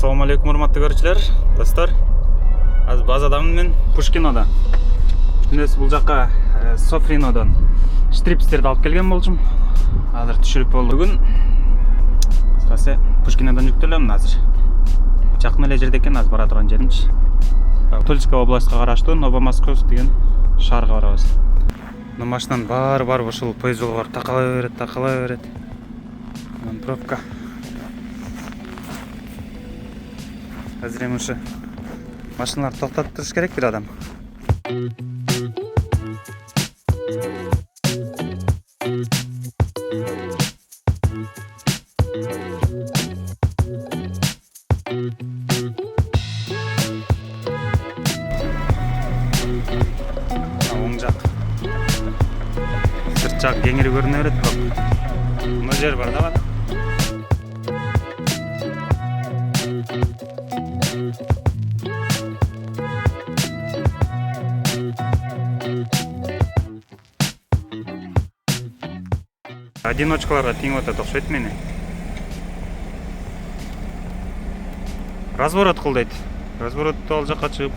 Assalamu alaikum урматтуу көрүүчүлөр, достор. Азыр базадамын мен Пушкинода. Түнөс бул жакка Софринодон штрипстерди алып келген болчум. Азыр түшүрүп болду. Бүгүн кыскасы Пушкинодон жүктөлөм азыр. Жакын эле жерде экен, азыр бара турган жеримчи. Тульская областка караштуу Новомосковск деген шаарга барабыз. Мына машинанын баары ушул поезд жолго такала берет. Мына пробка. Азыр эми ушу машиналарды токтотуп туруш керек бир адам. Оң жак. Сырт жак кеңири көрүнө берет, бирок мына жер бар да. Одиночкаларга теңип атат окшойт мени. Разворот кыл дейт. Разворотто ал жакка чыгып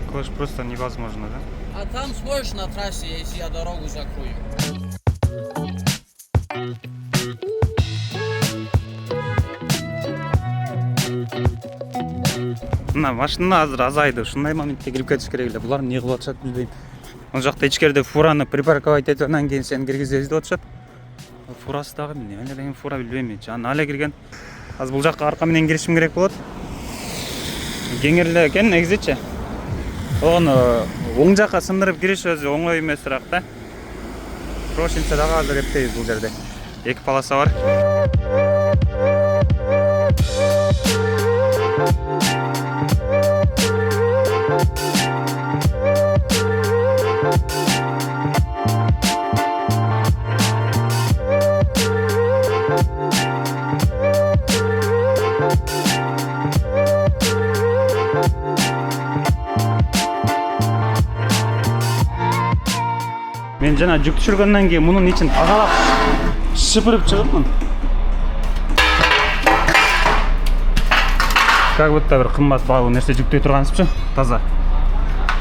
кылыш просто невозможно, да? А там сможешь на трассе, если я дорогу закрою? Мына машина азыр азайды. Ушундай моментте кирип кетиш керек эле. Булар эмне кылып атышат билбейм. Ол жакта ичкерде фураны припарковать этип анан кийин сени киргизебиз деп атышат. Фурасы дагы эмне деген фура билбейм. Жана але кирген. Азыр бул жакка арка менен киришим керек болот. Кеңири эле экен негизичи. Ону оң жакка сындырып кириш өзү оңой эмесирээк да. Прошинче дагы азыр эптейбиз бул жерде. Эки полоса бар. Мен жана жүк түшүргөндөн кийин мунун ичин тазалап шыпырып чыгыпмын. Как будто бир кымбат баалуу нерсе жүктөй тургансызчы, таза.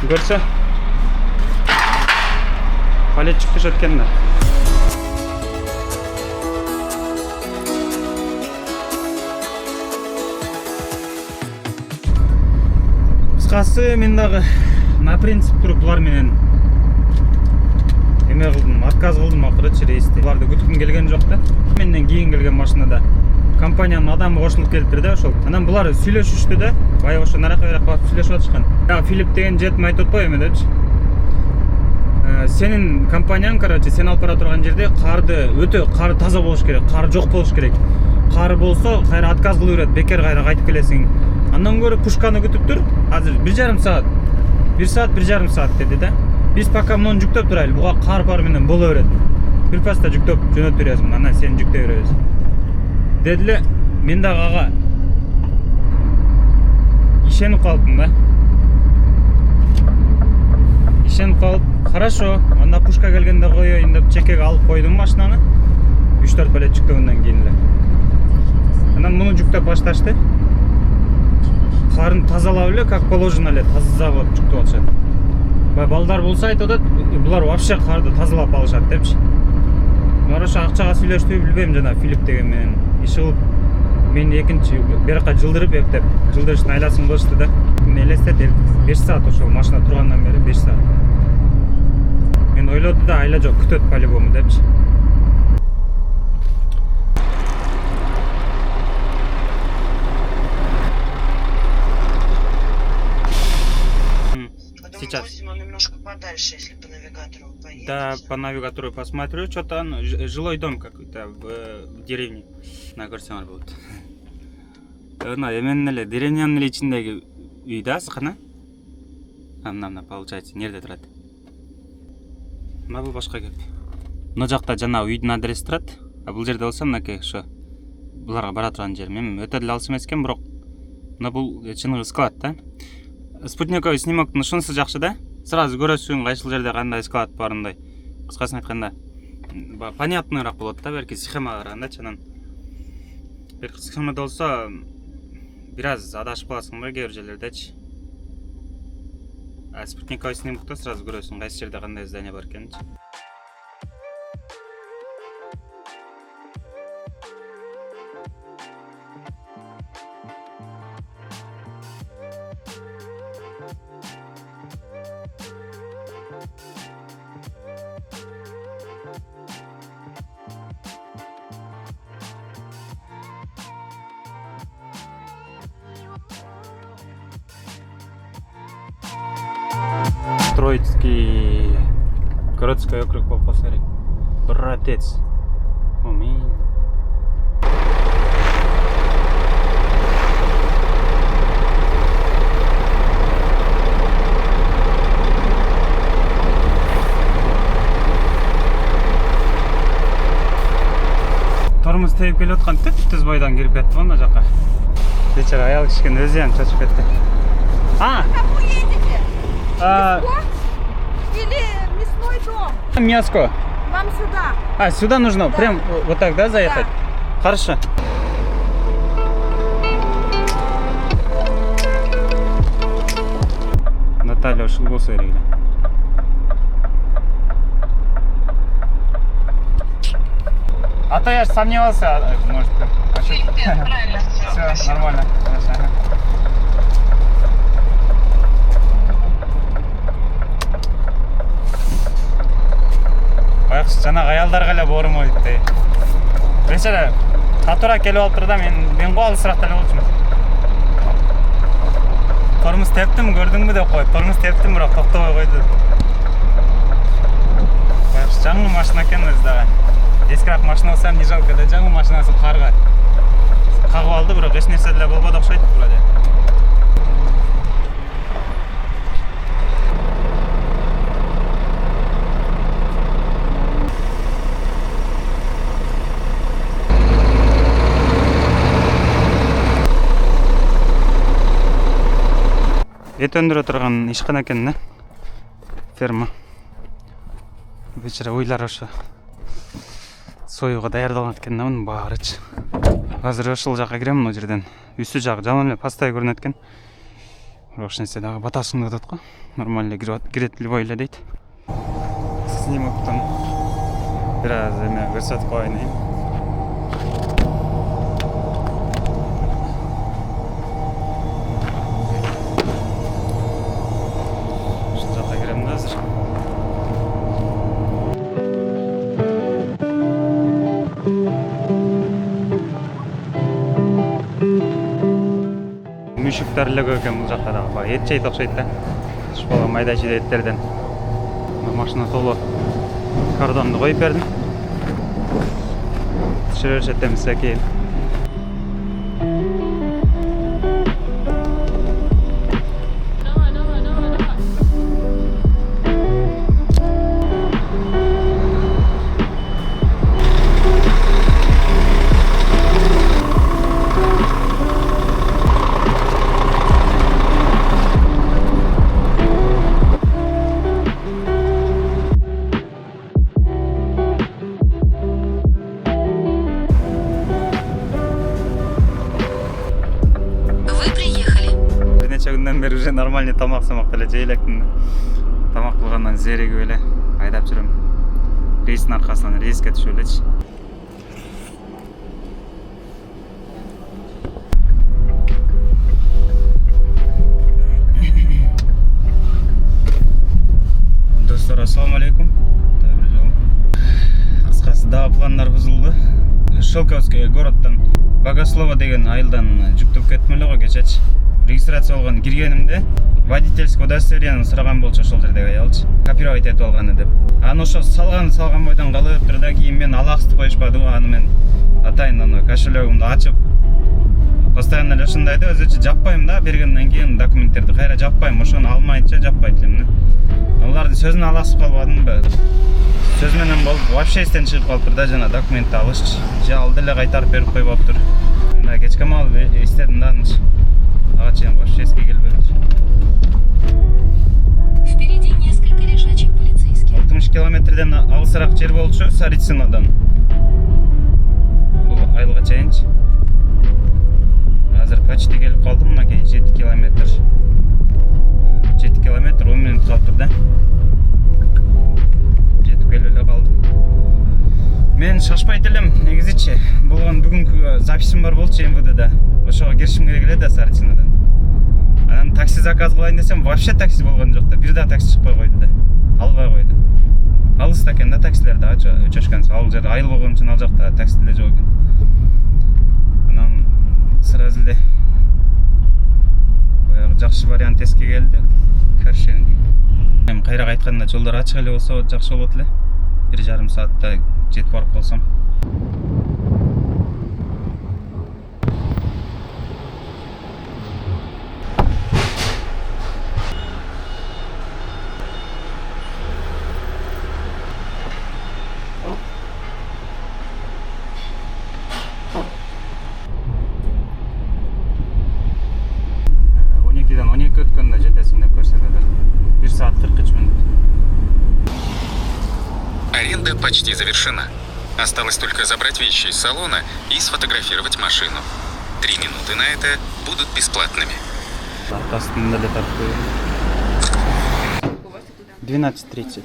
Көрсө. Палет жүктөшөт экен да. Кыскасы мен дагы на принцип туруп булар менен эме кылдым, отказ кылдым акырычы рейсте. Буларды күткүм келген жок да. Менден кийин келген машинада компаниянын адамы кошулуп келиптир да ошол. Анан булар сүйлөшүштү да. Баягы ошо наракка барып сүйлөшүп атышкан. Я Филипп деген жетим айтып атпайбы эме депчи. Сенин компанияң, короче, сен алып бара турган жерде карды өтө кары таза болуш керек, кары жок болуш керек. Кары болсо, кайра отказ кылып берет, бекер кайра кайтып келесиң. Андан көрө пушканы күтүп тур. Азыр 1,5 саат. 1 саат, 1,5 саат деди да. Биз пока муну жүктөп турайлы. Буга кар бар менен боло берет. Бир паста жүктөп жөнөтүп бересиң, анан сени жүктөй беребиз. Дедиле, мен дагы ага ишенип калдым да. Ишенип калып, хорошо, анда пушка келгенде коеюн деп чекеге алып койдум машинаны. 3-4 палет жүктөгөндөн кийин эле. Анан муну жүктөп башташты. Карын тазалап эле, как положено эле таза кылып жүктөп атышат. Балдар болсо айтып атат, булар вообще карды тазалап алышат депчи. Булар ошо акчага сүйлөштү билбейм, жана Филипп деген менен иш кылып мени экинчи беракка жылдырып эптеп, жылдырыштын айласын кылышты да. Мен элестетем, 5 саат ошол машина тургандан бери 5 саат. Мен ойлоду да, айла жок, күтөт по-любому депчи. Сейчас. Немножко подальше, если по навигатору поедешь. Да, по навигатору посмотрю, что-то он жилой дом какой-то в деревне. На көрсөңөр болот. Мына эменин эле деревнянын эле ичиндеги үй да, сыкана. Мына получается, нерде турат? Мына бул башка кеп. Мына жакта жана үйдүн адреси турат. А бул жерде болсо мынакей ошо буларга бара турган жер. Мен өтө деле алыс эмес экен, бирок мына бул чыныгы склад да. Спутниковый снимоктун ушунусу жакшы да. Сразу көрөсүң кайсыл жерде кандай склад барындай. Кыскасын айтканда понятныйраак болот да, белки схемага караганда. Анан бир схемада болсо бираз адашып каласың да кээ бир жерлердечи. Спутниковый снимкте сразу көрөсүң кайсы жерде кандай здание бар экенинчи. Троицкий городской округ болуп калса керек. Братец. Момин. Тормуз тееп келип аткан түз бойдон кирип кетти мына жака. Бечара аял кичкен өзү ham чачып кетти. Кому едете? Или мясной дом? Мяско. Вам сюда. Сюда нужно Да. прям вот так, да, заехать? Да. Хорошо. Наталья ушул болсо керек эле. А то я ж сомневался, может, Правильно. все нормально. Хорошо. Байкуш жанагы аялдарга эле боорум ойт dey. Бечара татуураак келип алыптыр да, мен го алысыраак эле болчумун. Тормуз тептим, көрдүңбү деп коет. Тормуз тептим, бирок токтобой койду. Байкуш жаңы машина экен өзү дагы. Эскираак машина болсо не жалко да, жаңы машинасын карга кагып алды, бирок эч нерсе деле болбоду окшойт вроде. Ет өндүрө турган ишкана экен да. Ферма. Бечара уйлар ошо союга даярдалган экен да, мунун баарычы. Азыр ошол жака кирем, мына жерден. Үстү жагы жаман эле пастай көрүнөт экен. Бирок ошо нерсе дагы баташыңды атат го. Нормально кирет любой эле дейт. Снимоктон бираз эме көрсөтүп коеюн дейм. Ошол жака кирем да азыр. Мүшүктөр эле көп экен бул жакта дагы. Баягы эт жейт окшойт да. Шпала майда чүйдө эттерден. Машина толу кардонду коюп бердим. Түшүрө беришет эмесе кийин. Күндөн бери уже нормальный тамак деле жей электим. Тамак кылгандан зеригип эле айдап жүрөм. Рейстин аркасынан рейске түшүп элечи. Достор, ассаламу алейкум. Кыскасы дагы пландар бузулду. Шелковский городдон Богослово деген айылдан жүктөп кеттим эле го кечечи. Регистрация болгон киргенимде водительский удостоверение сураган болчу, ошол жердеги аялчы. Копировать этип алганы деп. Аны ошо салган бойдон калып өттүр да, кийин мен алаксты коюшпадым. Аны мен атайын аны кошелегимди ачып постоянно эле ушундай да, өзүчө жаппайм да, бергенден кийин документтерди кайра жаппайм, ошону алмайынча жаппайт элем. Алардын сөзүнө алаксып калбадымбы? Сөз менен болуп, вообще эстен чыгып калыптыр да, жана документти алышчы. Же алды эле кайтарып берип койбоптур. Мында кечке маал эстедим да анычы. Ага чейин вообще эске келбепти. Впереди несколько лежачих полицейских. 60 километрден алысыраак жер болчу, Сарицынодан. Бул айылга чейинчи. Азыр почти келип калдым, мынакей 7 километр. 7 километр 10 минут калып да. Жетип келип эле калдым. Мен шашпайт элем, негизичи. Болгон бүгүнкү записим бар болчу МВДда. Ошого киришим керек эле да Сарычинадан. Анан такси заказ кылайын десем, вообще такси болгон жок да. Бир да такси чыкпай койду да. Албай койду. Алыста экен да таксилер да, өчөшкөн. Ал жер айыл болгон үчүн ал жакта такси деле жок экен. Анан сразу эле баягы жакшы вариант эске келди. Каршеринг. Эми кайра кайтканда жолдор ачык эле болсо жакшы болот эле. 1,5 саатта жетип барып калсам. Он 12 өткөндө жетесиң деп көрсөтөдүр. 1 саат 43 минут. Аренда почти завершена. Осталось только забрать вещи из салона и сфотографировать машину. 3 минуты на это будут бесплатными. Arkasında da takıyor. 12:30.